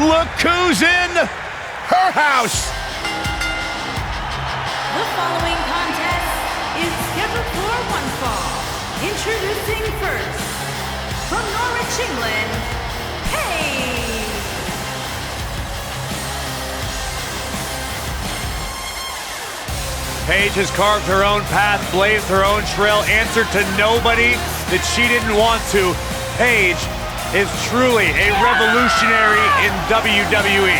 look who's in her house. The following contest is scheduled for one fall. Introducing first, from Norwich, England, Paige. Paige has carved her own path, blazed her own trail, answered to nobody that she didn't want to. Paige is truly a revolutionary in WWE.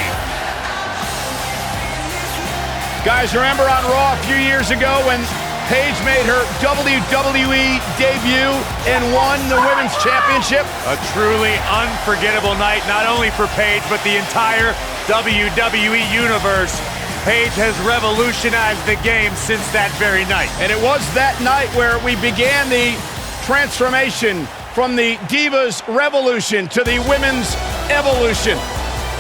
Guys, remember on Raw a few years ago when Paige made her WWE debut and won the Women's Championship? A truly unforgettable night, not only for Paige, but the entire WWE Universe. Paige has revolutionized the game since that very night. And it was that night where we began the transformation from the Divas Revolution to the Women's Evolution.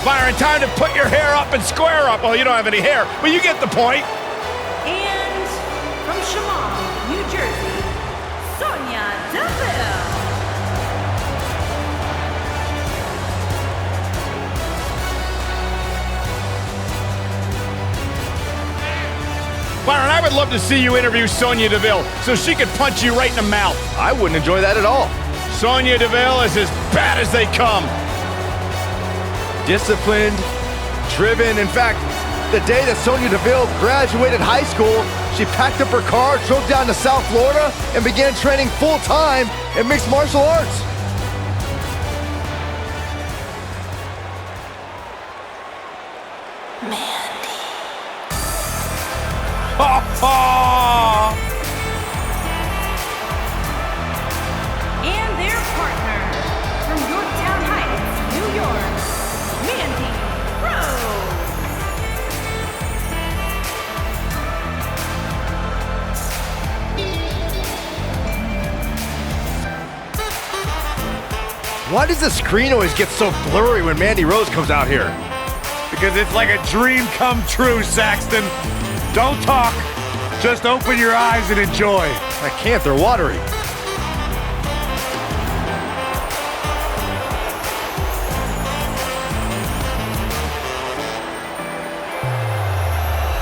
Byron, time to put your hair up and square up. Oh, you don't have any hair, but you get the point. And from Chemung, New Jersey, Sonya Deville. Byron, I would love to see you interview Sonya Deville so she could punch you right in the mouth. I wouldn't enjoy that at all. Sonya Deville is as bad as they come. Disciplined, driven. In fact, the day that Sonya Deville graduated high school, she packed up her car, drove down to South Florida, and began training full-time in mixed martial arts. And their partner, from Yorktown Heights, New York, Mandy Rose. Why does the screen always get so blurry when Mandy Rose comes out here? Because it's like a dream come true, Saxton. Don't talk, just open your eyes and enjoy. I can't, they're watery.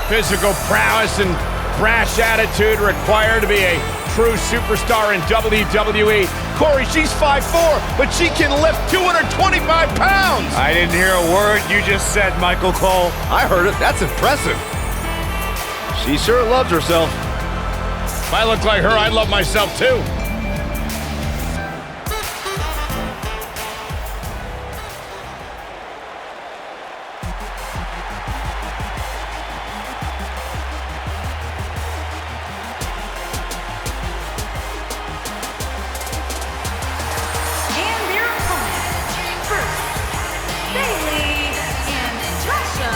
Physical prowess and brash attitude required to be a true superstar in WWE. Corey, she's 5'4", but she can lift 225 pounds. I didn't hear a word you just said, Michael Cole. I heard it, that's impressive. She sure loves herself. If I looked like her, I'd love myself too. And their opponents, first, Bayley and Sasha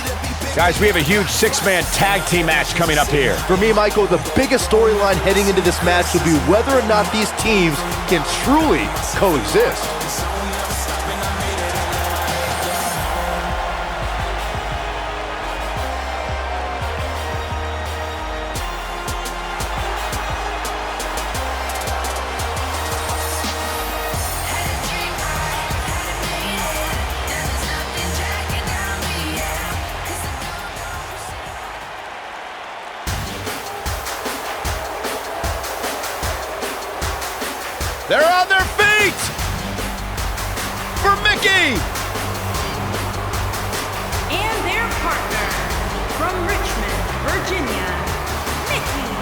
the Pink. Guys, we have a huge six-man tag team match coming up here. For me, Michael, the biggest storyline heading into this match will be whether or not these teams can truly coexist. They're on their feet for Mickie. And their partner, from Richmond, Virginia, Mickie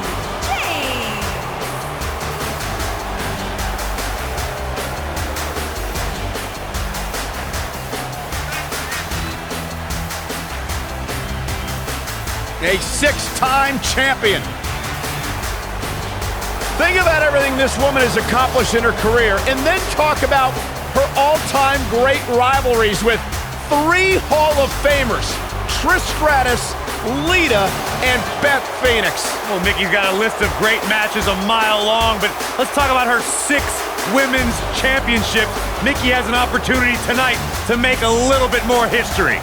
James. A six-time champion. Think about everything this woman has accomplished in her career, and then talk about her all-time great rivalries with three Hall of Famers, Trish Stratus, Lita, and Beth Phoenix. Well, Mickie's got a list of great matches a mile long, but let's talk about her 6 women's championships. Mickie has an opportunity tonight to make a little bit more history.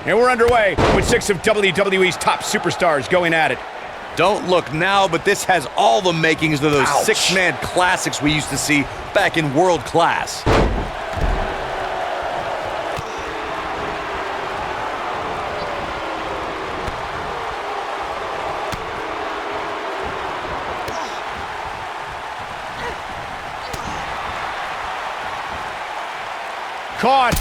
And we're underway with 6 of WWE's top superstars going at it. Don't look now, but this has all the makings of those 6-man classics we used to see back in World Class. Caught.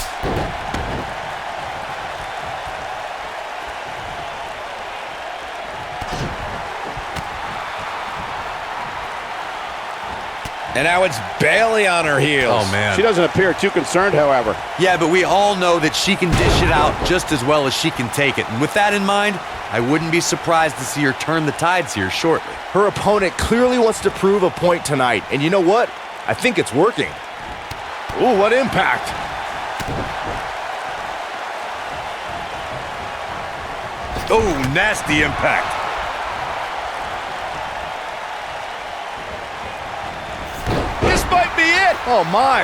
And now it's Bayley on her heels. Oh, man. She doesn't appear too concerned, however. Yeah, but we all know that she can dish it out just as well as she can take it. And with that in mind, I wouldn't be surprised to see her turn the tides here shortly. Her opponent clearly wants to prove a point tonight. And you know what? I think it's working. Ooh, what impact. Oh, nasty impact. This might be it. Oh, my.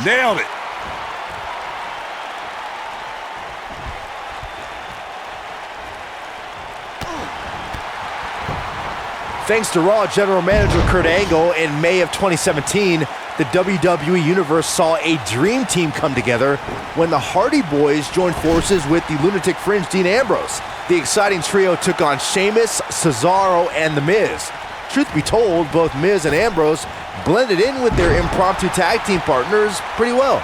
Nailed it. Thanks to Raw General Manager Kurt Angle, in May of 2017, the WWE Universe saw a dream team come together when the Hardy Boys joined forces with the Lunatic Fringe Dean Ambrose. The exciting trio took on Sheamus, Cesaro, and The Miz. Truth be told, both Miz and Ambrose blended in with their impromptu tag team partners pretty well.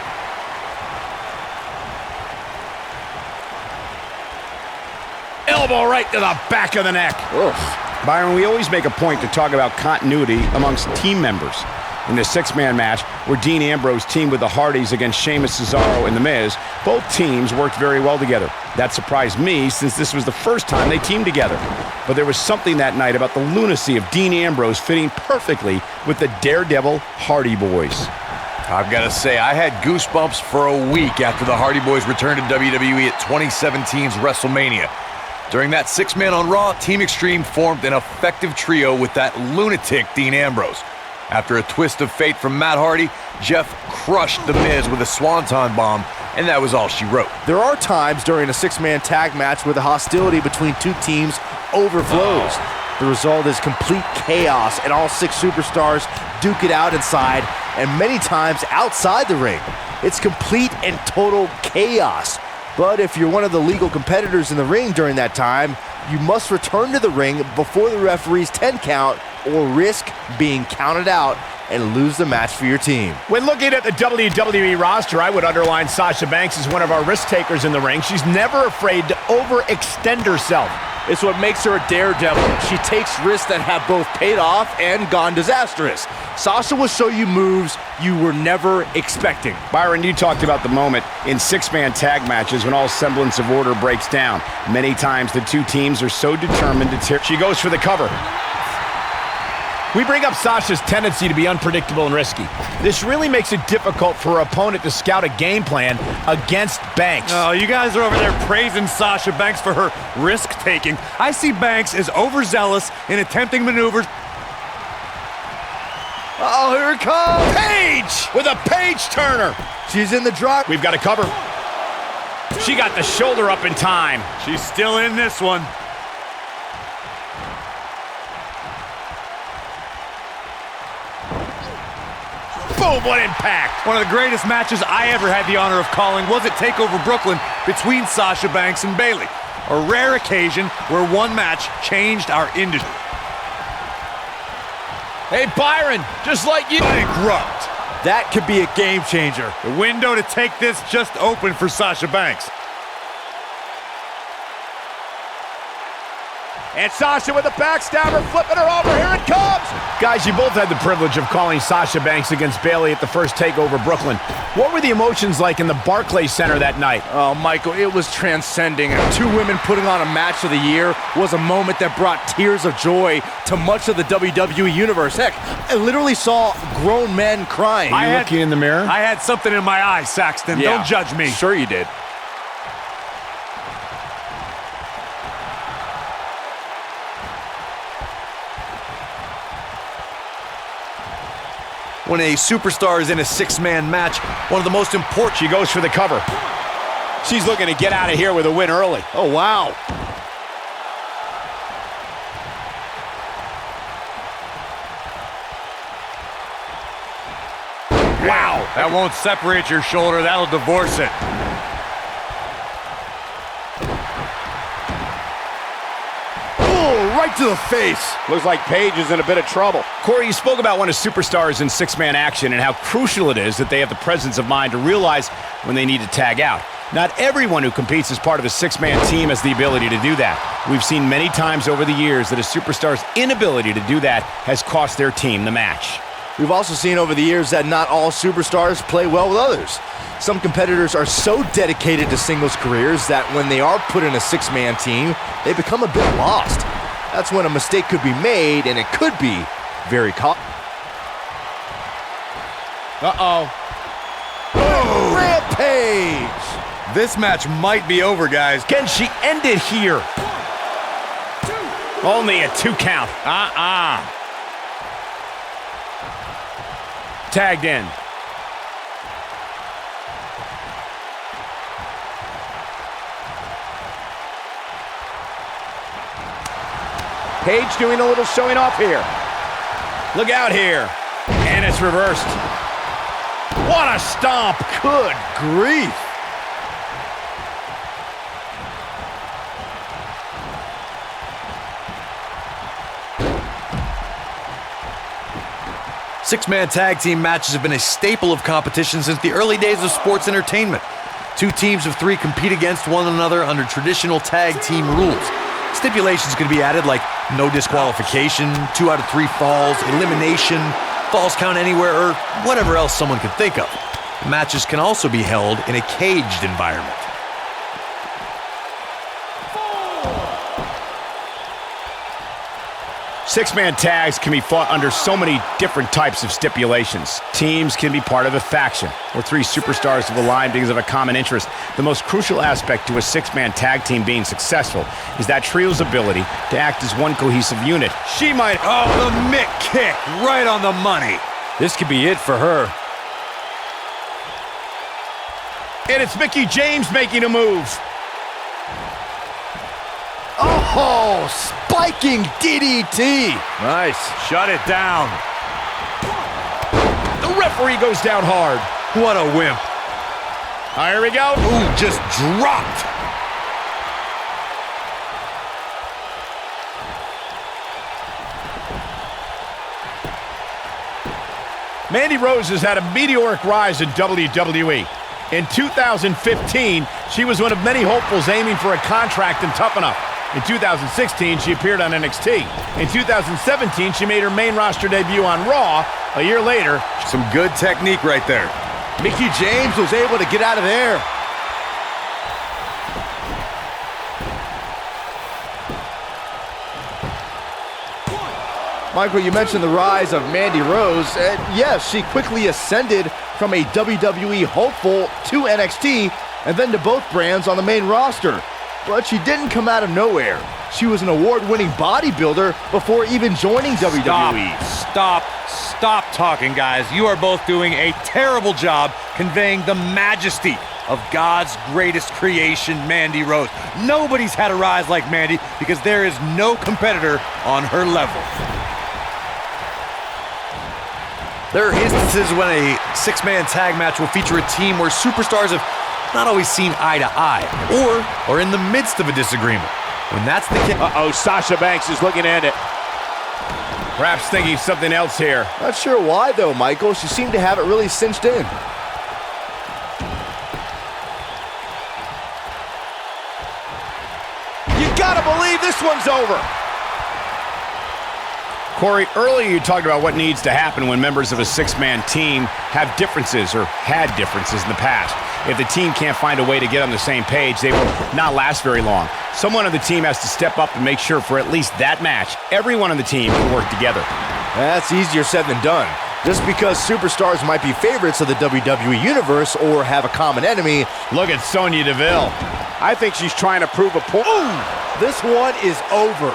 Elbow right to the back of the neck. Ugh. Byron, we always make a point to talk about continuity amongst team members. In the 6-man match, where Dean Ambrose teamed with the Hardys against Sheamus, Cesaro, and The Miz, both teams worked very well together. That surprised me, since this was the first time they teamed together. But there was something that night about the lunacy of Dean Ambrose fitting perfectly with the Daredevil Hardy Boys. I've got to say, I had goosebumps for a week after the Hardy Boys returned to WWE at 2017's WrestleMania. During that 6-man on Raw, Team Extreme formed an effective trio with that lunatic Dean Ambrose. After a twist of fate from Matt Hardy, Jeff crushed The Miz with a swanton bomb, and that was all she wrote. There are times during a 6-man tag match where the hostility between two teams overflows. The result is complete chaos, and all 6 superstars duke it out inside and many times outside the ring. It's complete and total chaos. But if you're one of the legal competitors in the ring during that time, you must return to the ring before the referee's 10 count or risk being counted out and lose the match for your team. When looking at the WWE roster, I would underline Sasha Banks as one of our risk takers in the ring. She's never afraid to overextend herself. It's what makes her a daredevil. She takes risks that have both paid off and gone disastrous. Sasha will show you moves you were never expecting. Byron, you talked about the moment in 6-man tag matches when all semblance of order breaks down. Many times the two teams are so determined to tear. She goes for the cover. We bring up Sasha's tendency to be unpredictable and risky. This really makes it difficult for her opponent to scout a game plan against Banks. Oh, you guys are over there praising Sasha Banks for her risk-taking. I see Banks as overzealous in attempting maneuvers. Oh, here it comes! Paige with a page turner. She's in the drop. We've got a cover. She got the shoulder up in time. She's still in this one. Boom, what impact. One of the greatest matches I ever had the honor of calling was at TakeOver Brooklyn between Sasha Banks and Bayley. A rare occasion where one match changed our industry. Hey, Byron, just like you. Bankrupt. That could be a game changer. The window to take this just opened for Sasha Banks. And Sasha with a backstabber, flipping her over. Here it comes. Guys, you both had the privilege of calling Sasha Banks against Bayley at the first TakeOver Brooklyn. What were the emotions like in the Barclays Center that night? Oh, Michael, it was transcending. Two women putting on a match of the year was a moment that brought tears of joy to much of the WWE Universe. Heck, I literally saw grown men crying. You looking in the mirror? I had something in my eye, Saxton. Yeah. Don't judge me. Sure you did. When a superstar is in a six-man match, one of the most important... She goes for the cover. She's looking to get out of here with a win early. Oh, wow. Wow. That won't separate your shoulder. That'll divorce it. Right to the face. Looks like Paige is in a bit of trouble. Corey, you spoke about when a superstar is in six-man action and how crucial it is that they have the presence of mind to realize when they need to tag out. Not everyone who competes as part of a six-man team has the ability to do that. We've seen many times over the years that a superstar's inability to do that has cost their team the match. We've also seen over the years that not all superstars play well with others. Some competitors are so dedicated to singles careers that when they are put in a six-man team, they become a bit lost. That's when a mistake could be made, and it could be very costly. Uh-oh. Oh, Rampage! This match might be over, guys. Can she end it here? Only a 2 count. Tagged in. Paige doing a little showing off here. Look out here. And it's reversed. What a stomp. Good grief. Six-man tag team matches have been a staple of competition since the early days of sports entertainment. Two teams of 3 compete against one another under traditional tag team rules. Stipulations can be added like no disqualification, 2 out of 3 falls, elimination, falls count anywhere, or whatever else someone can think of. Matches can also be held in a caged environment. Six-man tags can be fought under so many different types of stipulations. Teams can be part of a faction, or 3 superstars have aligned because of a common interest. The most crucial aspect to a six-man tag team being successful is that trio's ability to act as one cohesive unit. She might... Oh, the Mick kick right on the money. This could be it for her. And it's Mickie James making a move. Oh, spiking DDT. Nice. Shut it down. The referee goes down hard. What a wimp. Here we go. Ooh, just dropped. Mandy Rose has had a meteoric rise in WWE. In 2015, she was one of many hopefuls aiming for a contract in Tough Enough. In 2016, she appeared on NXT. In 2017, she made her main roster debut on Raw. A year later, Some good technique right there. Mickie James was able to get out of there. Michael, you mentioned the rise of Mandy Rose. Yes, she quickly ascended from a WWE hopeful to NXT and then to both brands on the main roster. But she didn't come out of nowhere. She was an award-winning bodybuilder before even joining WWE. Stop talking, guys. You are both doing a terrible job conveying the majesty of God's greatest creation, Mandy Rose. Nobody's had a rise like Mandy because there is no competitor on her level. There are instances when a six-man tag match will feature a team where superstars have not always seen eye to eye, or are in the midst of a disagreement. When that's the case... Uh-oh, Sasha Banks is looking at it. Perhaps thinking something else here. Not sure why, though, Michael. She seemed to have it really cinched in. You gotta believe this one's over. Corey, earlier you talked about what needs to happen when members of a six-man team have differences or had differences in the past. If the team can't find a way to get on the same page, they will not last very long. Someone on the team has to step up and make sure for at least that match, everyone on the team can work together. That's easier said than done. Just because superstars might be favorites of the WWE Universe or have a common enemy. Look at Sonya Deville. I think she's trying to prove a point. This one is over.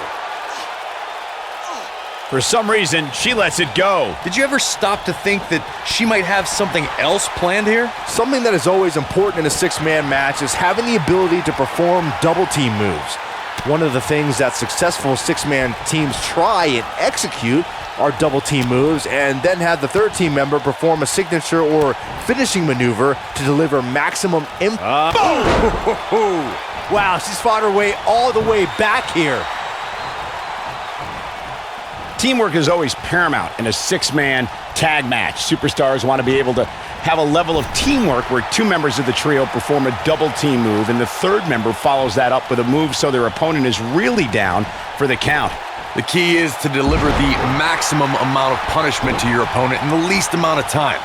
For some reason, she lets it go. Did you ever stop to think that she might have something else planned here? Something that is always important in a six-man match is having the ability to perform double-team moves. One of the things that successful six-man teams try and execute are double-team moves and then have the third team member perform a signature or finishing maneuver to deliver maximum impact. Wow, she's fought her way all the way back here. Teamwork is always paramount in a six-man tag match. Superstars want to be able to have a level of teamwork where two members of the trio perform a double-team move and the third member follows that up with a move so their opponent is really down for the count. The key is to deliver the maximum amount of punishment to your opponent in the least amount of time.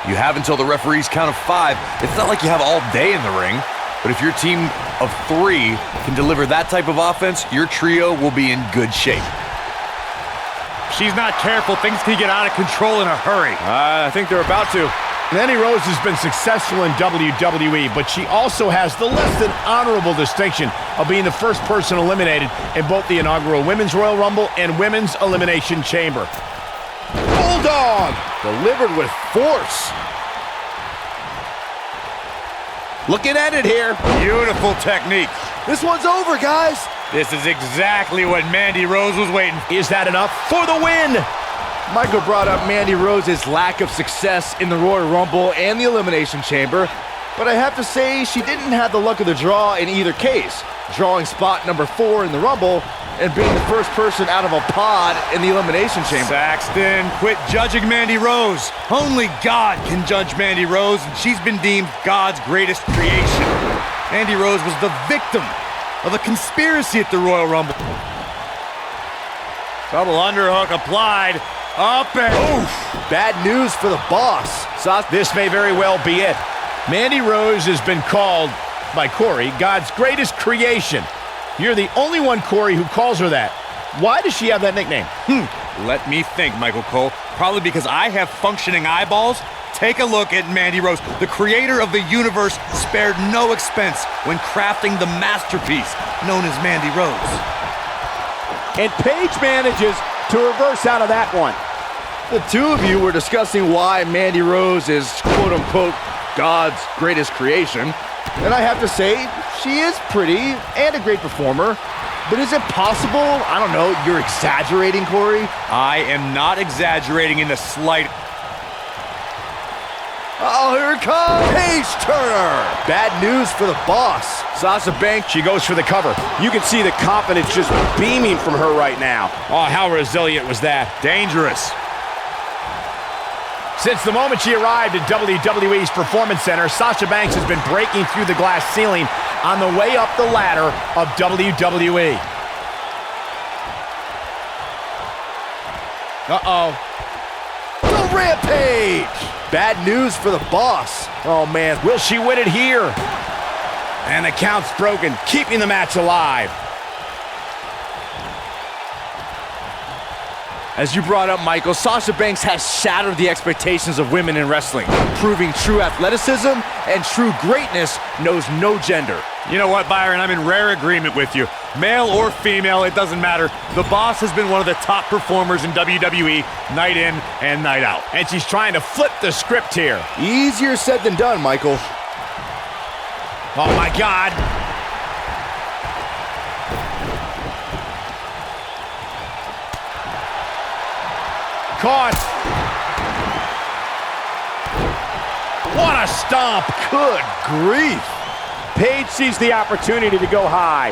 You have until the referee's count of 5. It's not like you have all day in the ring, but if your team of 3 can deliver that type of offense, your trio will be in good shape. She's not careful, things can get out of control in a hurry. I think they're about to. Mandy Rose has been successful in WWE, but she also has the less than honorable distinction of being the first person eliminated in both the inaugural Women's Royal Rumble and Women's Elimination Chamber. Bulldog! Delivered with force. Looking at it here. Beautiful technique. This one's over, guys. This is exactly what Mandy Rose was waiting for. Is that enough for the win? Michael brought up Mandy Rose's lack of success in the Royal Rumble and the Elimination Chamber, but I have to say she didn't have the luck of the draw in either case, drawing spot number 4 in the Rumble and being the first person out of a pod in the Elimination Chamber. Saxton, quit judging Mandy Rose. Only God can judge Mandy Rose, and she's been deemed God's greatest creation. Mandy Rose was the victim of a conspiracy at the Royal Rumble. Double underhook applied. Up and oof. Bad news for the boss. This may very well be it. Mandy Rose has been called by Corey God's greatest creation. You're the only one, Corey, who calls her that. Why does she have that nickname? Let me think, Michael Cole. Probably because I have functioning eyeballs. Take a look at Mandy Rose. The creator of the universe spared no expense when crafting the masterpiece known as Mandy Rose. And Paige manages to reverse out of that one. The two of you were discussing why Mandy Rose is quote-unquote God's greatest creation. And I have to say, she is pretty and a great performer. But is it possible? I don't know, you're exaggerating, Corey? I am not exaggerating in the slightest. Oh, here it comes! Paige Turner! Bad news for the boss. Sasha Banks. She goes for the cover. You can see the confidence just beaming from her right now. Oh, how resilient was that? Dangerous. Since the moment she arrived at WWE's Performance Center, Sasha Banks has been breaking through the glass ceiling on the way up the ladder of WWE. Uh-oh. The Rampage! Bad news for the boss. Oh, man, will she win it here? And the count's broken, keeping the match alive. As you brought up, Michael, Sasha Banks has shattered the expectations of women in wrestling, proving true athleticism and true greatness knows no gender. You know what, Byron? I'm in rare agreement with you. Male or female, it doesn't matter. The boss has been one of the top performers in WWE, night in and night out. And she's trying to flip the script here. Easier said than done, Michael. Oh, my God. Caught. What a stomp. Good grief. Paige sees the opportunity to go high.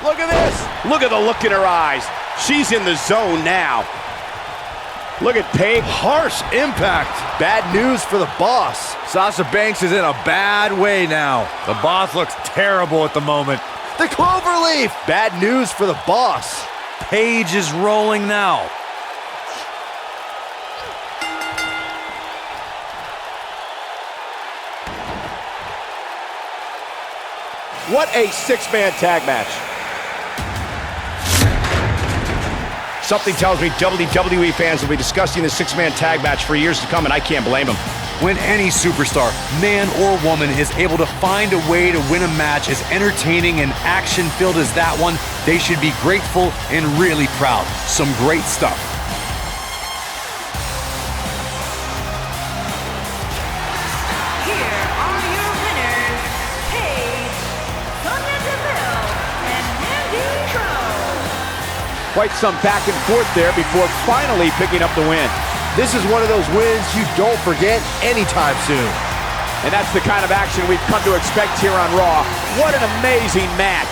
Look at this. Look at the look in her eyes. She's in the zone now. Look at Paige. Harsh impact. Bad news for the boss. Sasha Banks is in a bad way now. The boss looks terrible at the moment. The cloverleaf! Bad news for the boss. Paige is rolling now. What a six-man tag match. Something tells me WWE fans will be discussing the six-man tag match for years to come, and I can't blame them. When any superstar, man or woman, is able to find a way to win a match as entertaining and action-filled as that one, they should be grateful and really proud. Some great stuff. Here are your winners, Paige, Sonya Deville, and Mandy Rose. Quite some back and forth there before finally picking up the win. This is one of those wins you don't forget anytime soon. And that's the kind of action we've come to expect here on Raw. What an amazing match.